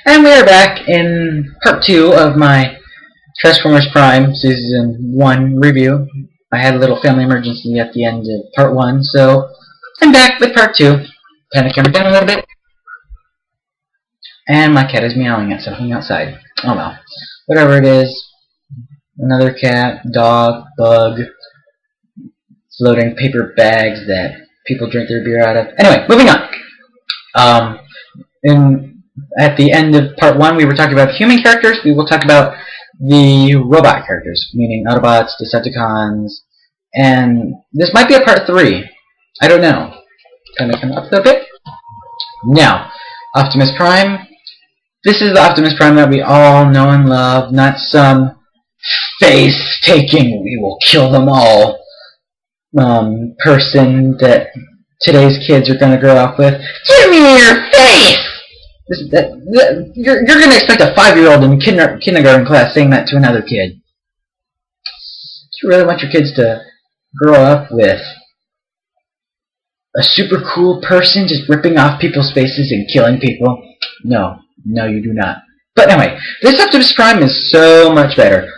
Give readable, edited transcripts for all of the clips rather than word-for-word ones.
And we are back in part 2 of my Transformers Prime Season 1 review. I had a little family emergency at the end of part 1, so I'm back with part 2. Pan the camera down a little bit. And my cat is meowing at something outside. Oh well. Whatever it is. Another cat, dog, bug, floating paper bags that people drink their beer out of. Anyway, moving on. At the end of part 1, we were talking about human characters. We will talk about the robot characters, meaning Autobots, Decepticons, and this might be a part 3. I don't know. Kind of come up a little bit. Now, Optimus Prime. This is the Optimus Prime that we all know and love, not some face-taking, we will kill them all person that today's kids are going to grow up with. Give me your face! You're going to expect a 5-year-old in kindergarten class saying that to another kid. Do you really want your kids to grow up with a super cool person just ripping off people's faces and killing people? No. No, you do not. But anyway, this Optimus Prime is so much better.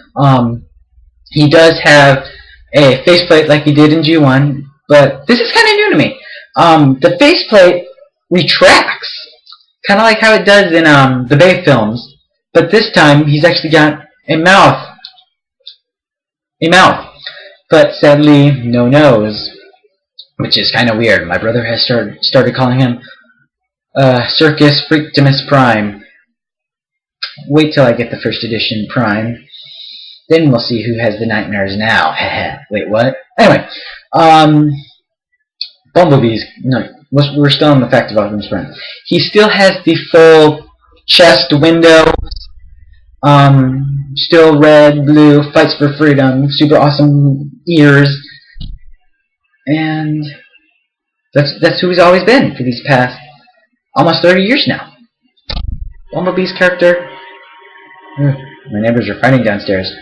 He does have a faceplate like he did in G1, but this is kind of new to me. The faceplate retracts, kind of like how it does in the Bay films, but this time he's actually got a mouth. But sadly, no nose, which is kind of weird. My brother has started calling him Circus Freaktimus Prime. Wait till I get the first edition Prime. Then we'll see who has the nightmares now. Wait, what? Anyway, Bumblebee's... No, we're still on the fact of Optimus Prime. He still has the full chest window. Still red, blue, fights for freedom, super awesome ears. And that's who he's always been for these past almost 30 years now. Bumblebee's character... my neighbors are fighting downstairs.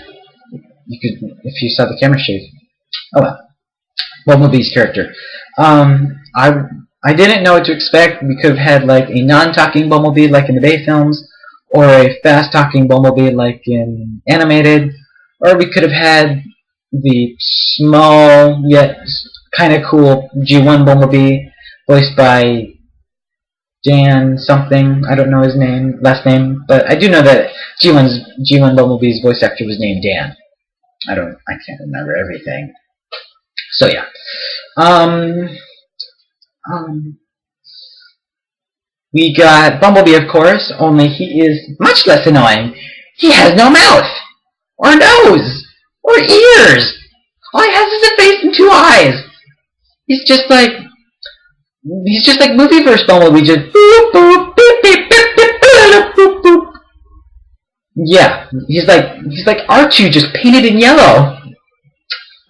You could, if you saw the camera shake. Oh well. Bumblebee's character. I didn't know what to expect. We could have had like a non-talking Bumblebee like in the Bay films, or a fast-talking Bumblebee like in animated, or we could have had the small yet kind of cool G1 Bumblebee voiced by Dan something. I don't know his last name, but I do know that G1 Bumblebee's voice actor was named Dan. I can't remember everything. So yeah. We got Bumblebee, of course, only he is much less annoying. He has no mouth, or nose, or ears. All he has is a face and 2 eyes. He's just like Movieverse Bumblebee, just boop boop beep beep beep beep boop boop. Yeah, he's like R2 just painted in yellow.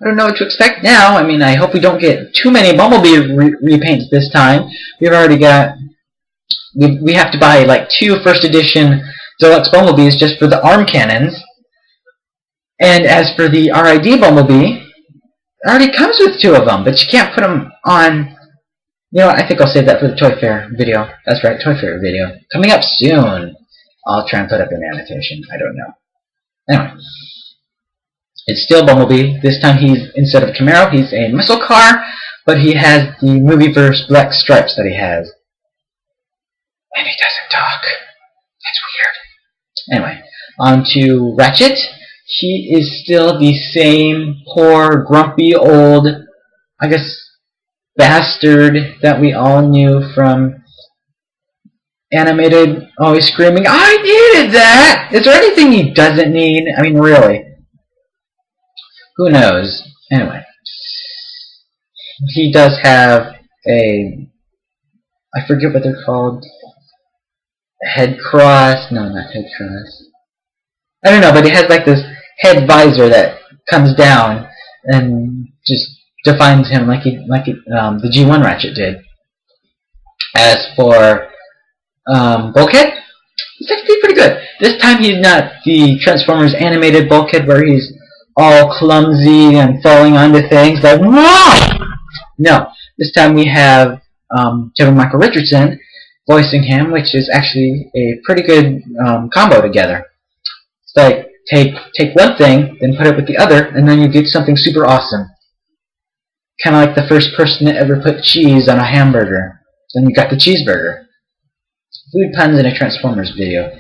I don't know what to expect now. I mean, I hope we don't get too many Bumblebee repaints this time. We've already got... We have to buy like 2 first edition deluxe Bumblebees just for the arm cannons. And as for the RID Bumblebee, it already comes with 2 of them, but you can't put them on... You know what, I think I'll save that for the Toy Fair video. That's right, Toy Fair video. Coming up soon. I'll try and put up an annotation. I don't know. Anyway. It's still Bumblebee. This time instead of Camaro, he's a muscle car, but he has the Movieverse black stripes that he has. And he doesn't talk. That's weird. Anyway, on to Ratchet. He is still the same poor, grumpy, old, I guess, bastard that we all knew from animated, always screaming, I needed that! Is there anything he doesn't need? I mean, really. Who knows? Anyway. He does have a... I forget what they're called. Head cross? No, not head cross. I don't know, but he has like this head visor that comes down and just defines him like the G1 Ratchet did. As for Bulkhead, he's actually pretty good. This time he's not the Transformers animated Bulkhead where he's all clumsy and falling onto things like, whoa! No, this time we have Kevin Michael Richardson, voicing him, which is actually a pretty good combo together. It's like take one thing, then put it with the other, and then you get something super awesome. Kind of like the first person to ever put cheese on a hamburger. Then you got the cheeseburger. Food puns in a Transformers video.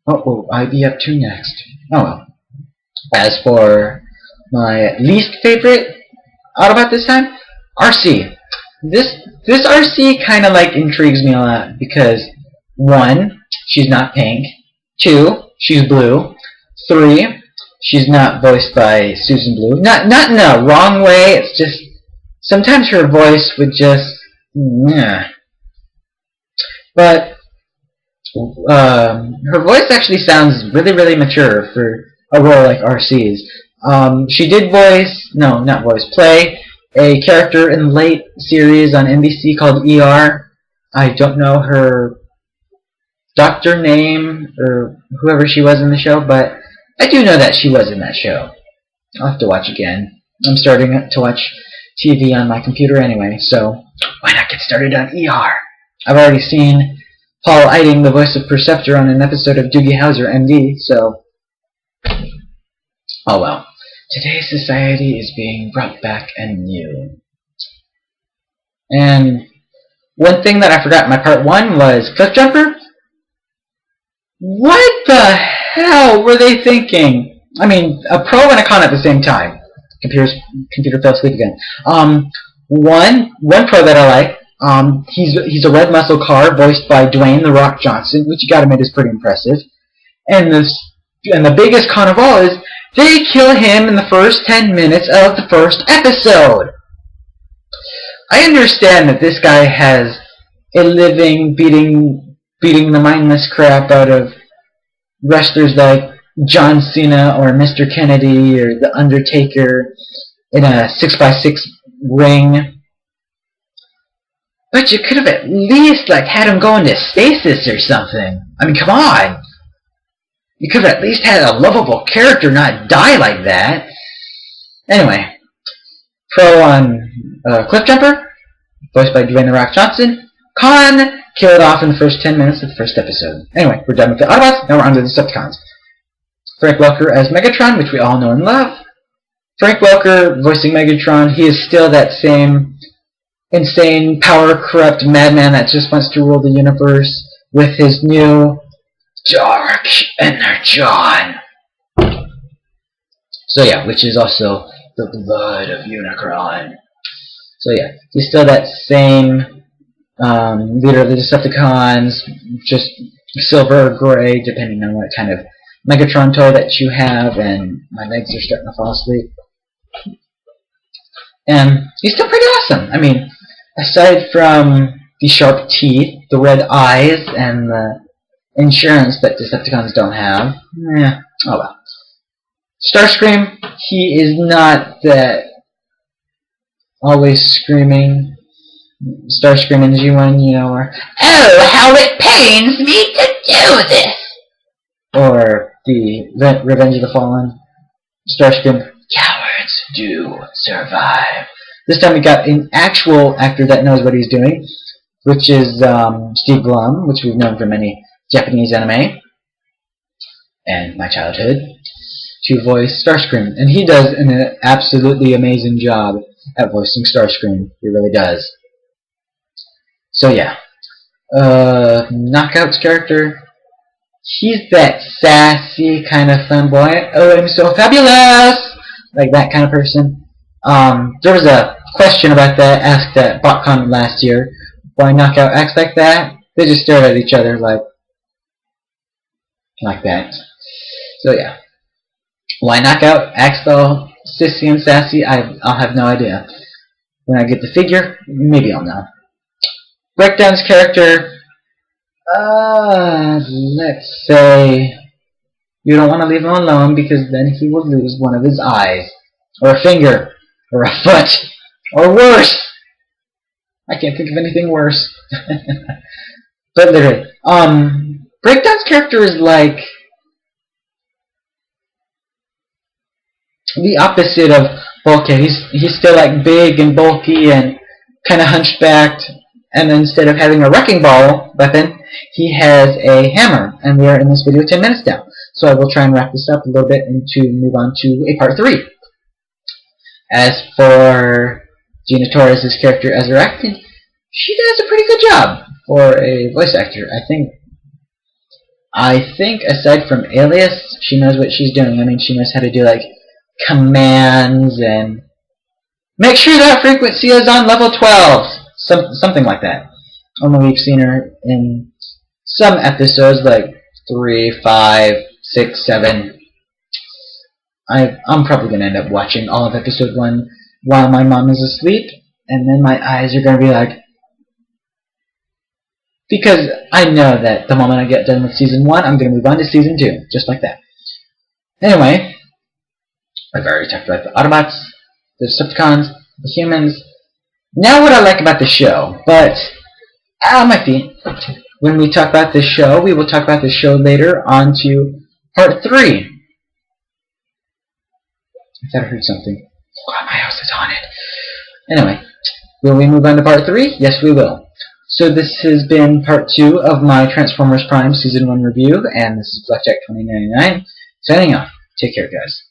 What will I be up to next? Oh well. As for my least favorite Autobot this time, RC. This RC kind of like intrigues me a lot because 1, she's not pink. 2, she's blue. 3, she's not voiced by Susan Blue. Not in a wrong way. It's just sometimes her voice would just but her voice actually sounds really, really mature for a role like RC's. She did play a character in the late series on NBC called ER. I don't know her doctor name or whoever she was in the show, but I do know that she was in that show. I'll have to watch again. I'm starting to watch TV on my computer anyway, so why not get started on ER? I've already seen Paul Eiding, the voice of Perceptor, on an episode of Doogie Howser, MD, so oh well. Today's society is being brought back anew. And one thing that I forgot in my part 1 was Cliffjumper. What the hell were they thinking? I mean, a pro and a con at the same time. Computer fell asleep again. One pro that I like, he's a red muscle car voiced by Dwayne "The Rock" Johnson, which you gotta admit is pretty impressive. And the biggest con of all is they kill him in the first 10 minutes of the first episode. I understand that this guy has a living beating the mindless crap out of wrestlers like John Cena or Mr. Kennedy or The Undertaker in a 6x6 ring. But you could have at least had him go into stasis or something. I mean, come on. You could have at least had a lovable character not die like that. Anyway, pro on Cliffjumper, voiced by Dwayne "The Rock" Johnson. Con, kill it off in the first 10 minutes of the first episode. Anyway, we're done with the Autobots, now we're on to the Decepticons. Frank Welker as Megatron, which we all know and love. Frank Welker voicing Megatron, he is still that same insane, power-corrupt madman that just wants to rule the universe with his new dark energon. So yeah, which is also the blood of Unicron. So yeah, he's still that same leader of the Decepticons, just silver or gray, depending on what kind of Megatron toy that you have, and my legs are starting to fall asleep. And he's still pretty awesome. I mean, aside from the sharp teeth, the red eyes, and the insurance that Decepticons don't have, oh well. Starscream, he is not that always screaming Starscream in G1, you know, or "Oh, how it pains me to do this!" Or the Revenge of the Fallen Starscream, "Cowards do survive." This time we got an actual actor that knows what he's doing, which is Steve Blum, which we've known from many Japanese anime and my childhood, to voice Starscream. And he does an absolutely amazing job at voicing Starscream. He really does. So yeah. Knockout's character, he's that sassy kind of flamboyant, "Oh, I'm so fabulous!" like that kind of person. There was a question about that asked at BotCon last year. Why Knockout acts like that? They just stared at each other like that. So yeah. Why Knockout acts all sissy and sassy, I'll have no idea. When I get the figure, maybe I'll know. Breakdown's character, let's say you don't want to leave him alone because then he will lose one of his eyes, or a finger, or a foot, or worse. I can't think of anything worse. But literally, Breakdown's character is like the opposite of Bulkhead. He's still like big and bulky and kind of hunchbacked, And instead of having a wrecking ball weapon, he has a hammer. And we are in this video 10 minutes now. So I will try and wrap this up a little bit and to move on to a part 3. As for Gina Torres' character as directed, she does a pretty good job for a voice actor. I think aside from Alias, she knows what she's doing. I mean, she knows how to do like commands and make sure that frequency is on level 12. Something like that. Although we've seen her in some episodes like 3, 5, 6, 7. I'm probably going to end up watching all of episode 1 while my mom is asleep, and then my eyes are going to be like... Because I know that the moment I get done with Season 1, I'm going to move on to Season 2, just like that. Anyway, I've already talked about the Autobots, the Decepticons, the humans. Now what I like about the show, but... might be. When we talk about the show, we will talk about the show later on to Part 3. I thought I heard something. Oh, my house is haunted. Anyway, will we move on to Part 3? Yes, we will. So this has been Part 2 of my Transformers Prime Season 1 review, and this is Blackjack2099, signing off. Take care, guys.